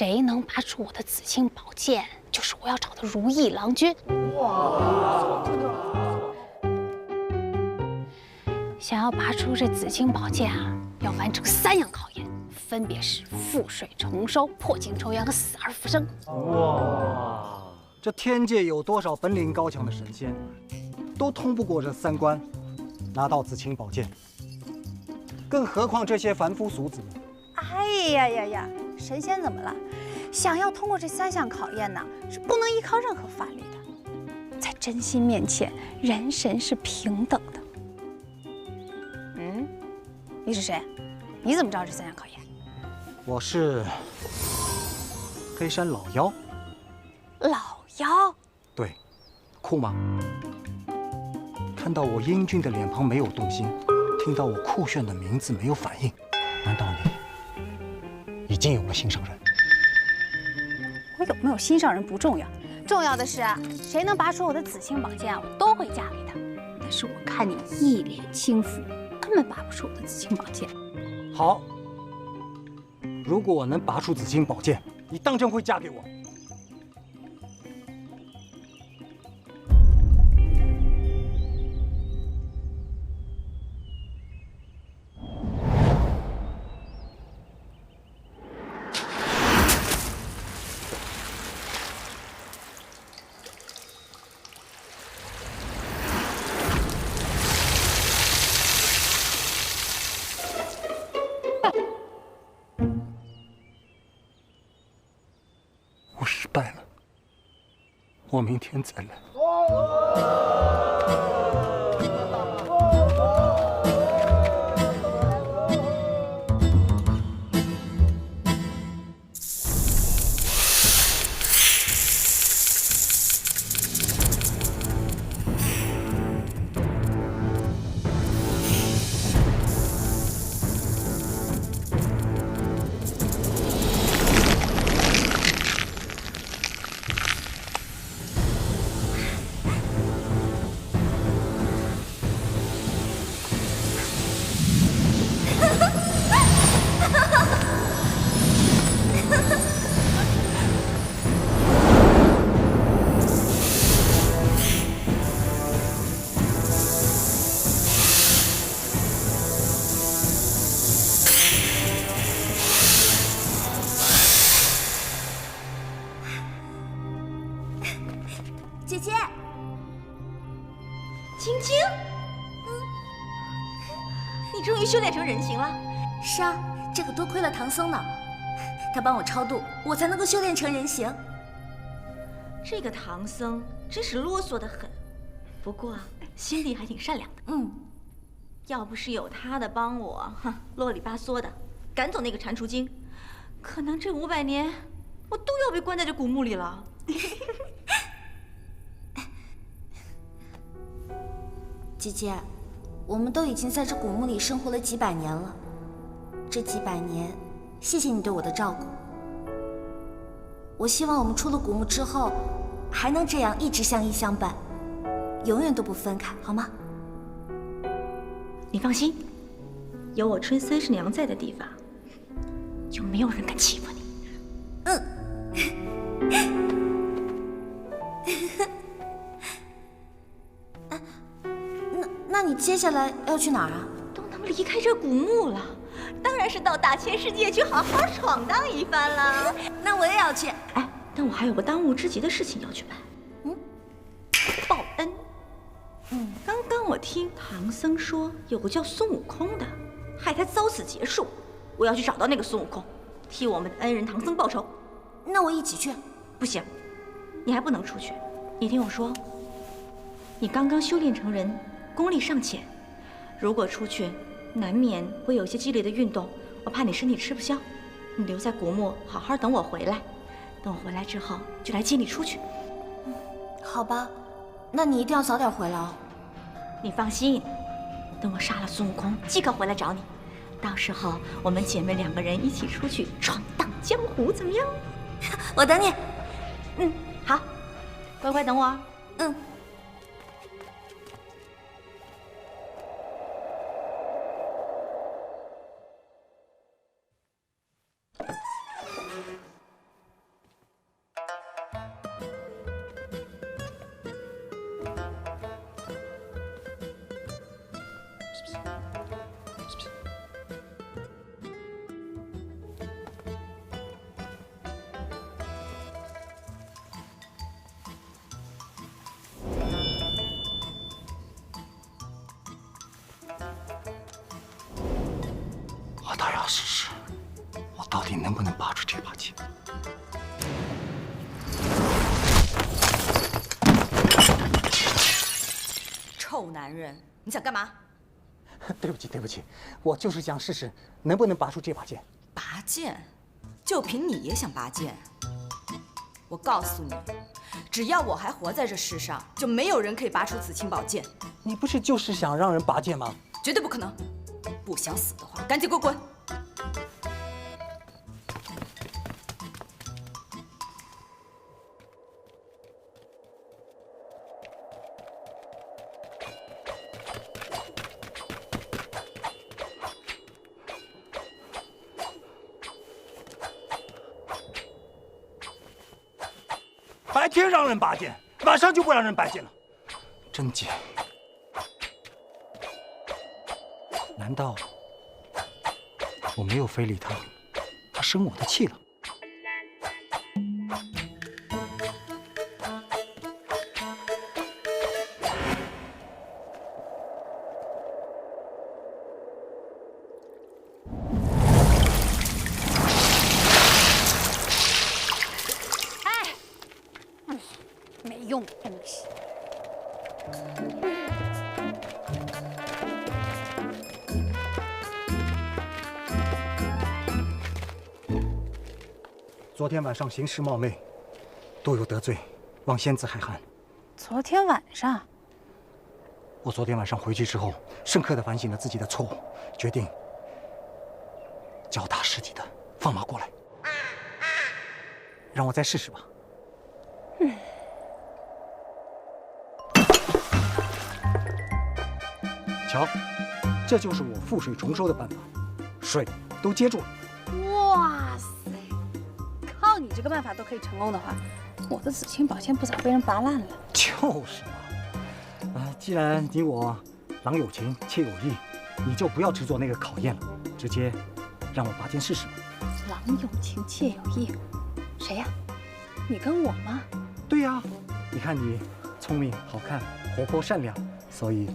谁能拔出我的紫青宝剑，就是我要找的如意郎君。哇！想要拔出这紫青宝剑啊，要完成3样考验，分别是覆水重收、破镜重圆和死而复生。哇！这天界有多少本领高强的神仙，都通不过这3关，拿到紫青宝剑。更何况这些凡夫俗子。哎呀，神仙怎么了？想要通过这3项考验呢，是不能依靠任何法力的。在真心面前，人神是平等的。你是谁？你怎么知道这3项考验？我是黑山老妖。老妖？对，酷吗？看到我英俊的脸庞没有动心，听到我酷炫的名字没有反应，难道你已经有了心上人？我有没有心上人不重要，重要的是谁能拔出我的紫青宝剑，我都会嫁给他。但是我看你一脸轻浮，根本拔不出我的紫青宝剑。好，如果我能拔出紫青宝剑，你当真会嫁给我？我失败了，我明天再来。姐姐，晶晶，你终于修炼成人形了。是啊，这可多亏了唐僧呢，他帮我超度，我才能够修炼成人形。这个唐僧真是啰嗦得很，不过心地还挺善良的。要不是有他的帮我，啰里吧嗦的赶走那个蟾蜍精，可能这500年我都要被关在这古墓里了。姐姐，我们都已经在这古墓里生活了几百年了，这几百年，谢谢你对我的照顾。我希望我们出了古墓之后，还能这样一直相依相伴，永远都不分开，好吗？你放心，有我春30娘在的地方，就没有人敢欺负你。那你接下来要去哪儿啊？都能离开这古墓了，当然是到大千世界去好好闯荡一番了。那我也要去。哎，但我还有个当务之急的事情要去办。报恩。刚刚我听唐僧说有个叫孙悟空的，害他遭此劫数，我要去找到那个孙悟空，替我们的恩人唐僧报仇。那我一起去。不行，你还不能出去。你听我说，你刚刚修炼成人，功力尚浅，如果出去，难免会有一些激烈的运动，我怕你身体吃不消。你留在古墓，好好等我回来。等我回来之后，就来接你出去。好吧，那你一定要早点回来哦。你放心，等我杀了孙悟空，即刻回来找你。到时候我们姐妹2个人一起出去闯荡江湖，怎么样？我等你。好，乖乖等我啊。我倒要试试，我到底能不能拔出这把剑。臭男人，你想干嘛？对不起，对不起，我就是想试试能不能拔出这把剑。拔剑？就凭你也想拔剑？我告诉你，只要我还活在这世上，就没有人可以拔出紫青宝剑。你不是就是想让人拔剑吗？绝对不可能！不想死的话，赶紧给我滚！白天让人拔剑，晚上就不让人拔剑了，真贱！难道我没有非礼他，他生我的气了？没用的东西。昨天晚上行事冒昧，多有得罪，望仙子海涵。昨天晚上，我昨天晚上回去之后，深刻地反省了自己的错误，决定脚踏实地的放马过来。让我再试试吧。瞧，这就是我覆水重收的办法，水都接住了。哇塞！靠你这个办法都可以成功的话，我的紫青宝剑不早被人拔烂了？就是嘛。既然你我郎有情，妾有意，你就不要执着那个考验了，直接让我拔剑试试吧。郎有情，妾有意，谁呀？你跟我吗？对呀，你看你聪明、好看、活泼、善良，所以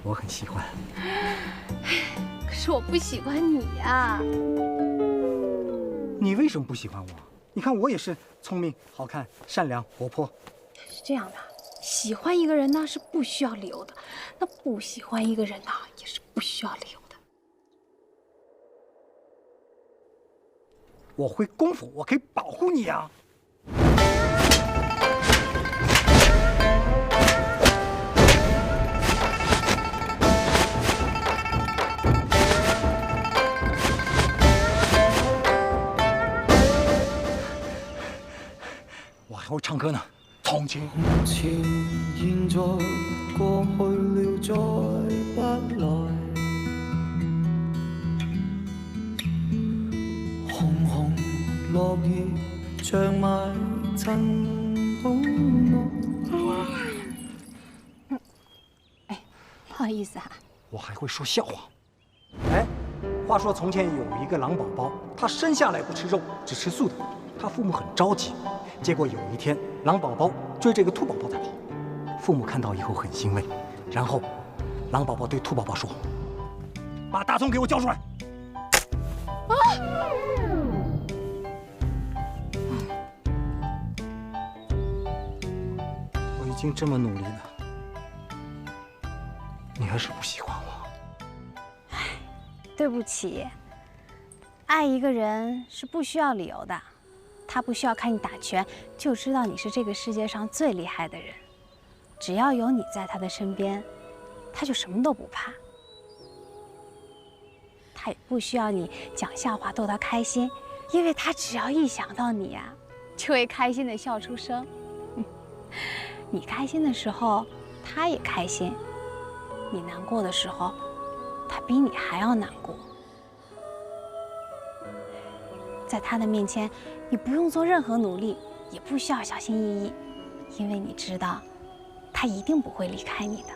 我很喜欢。可是我不喜欢你呀。你为什么不喜欢我？你看我也是聪明、好看、善良、活泼。是这样的，喜欢一个人呢是不需要理由的，那不喜欢一个人呢也是不需要理由的。我会功夫，我可以保护你啊。我还会唱歌呢。从前，现在过去了，再不来。红红落叶长埋尘土内。哎，不好意思啊。我还会说笑话。哎，话说从前有一个狼宝宝，他生下来不吃肉，只吃素的。他父母很着急，结果有一天，狼宝宝追着一个兔宝宝在跑，父母看到以后很欣慰，然后狼宝宝对兔宝宝说：“把大葱给我交出来。”我已经这么努力了，你还是不喜欢我。对不起，爱一个人是不需要理由的。他不需要看你打拳，就知道你是这个世界上最厉害的人。只要有你在他的身边，他就什么都不怕。他也不需要你讲笑话逗他开心，因为他只要一想到你呀，就会开心的笑出声。你开心的时候，他也开心；你难过的时候，他比你还要难过。在他的面前，你不用做任何努力，也不需要小心翼翼，因为你知道，他一定不会离开你的。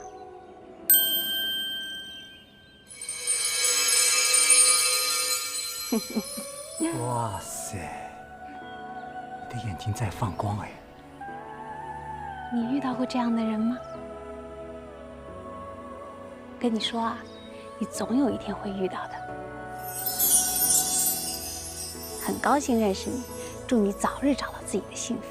哇塞，你的眼睛在放光哎！你遇到过这样的人吗？跟你说啊，你总有一天会遇到的。很高兴认识你，祝你早日找到自己的幸福。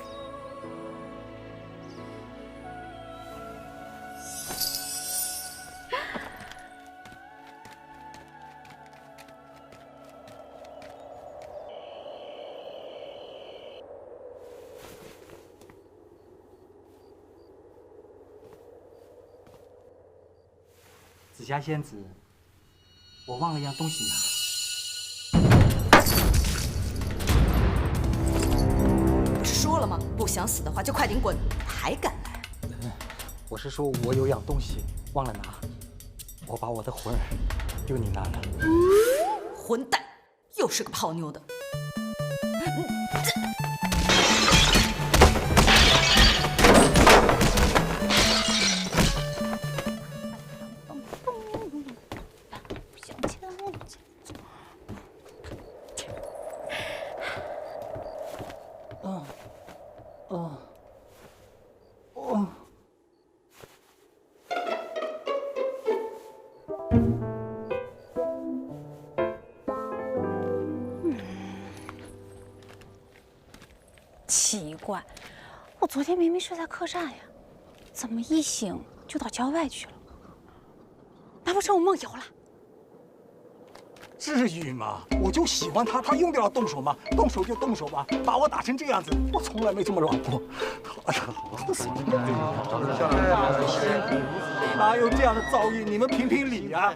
紫霞仙子，我忘了样东西拿。不是说了吗？不想死的话就快点滚，还敢来？我是说我有样东西忘了拿，我把我的魂儿丢你那了。混蛋，又是个泡妞的。奇怪，我昨天明明睡在客栈呀，怎么一醒就到郊外去了？难不成我梦游了？至于吗？我就喜欢他，他用得了动手吗？动手就动手吧，把我打成这样子，我从来没这么软过。哎呀，哪有这样的遭遇？你们评评理啊！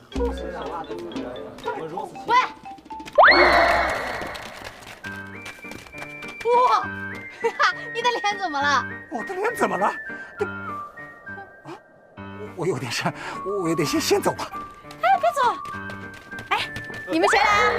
喂！哇，你的脸怎么了？我的脸怎么了？我有点事，我有点先走吧。哎，别走！哎，你们谁来啊？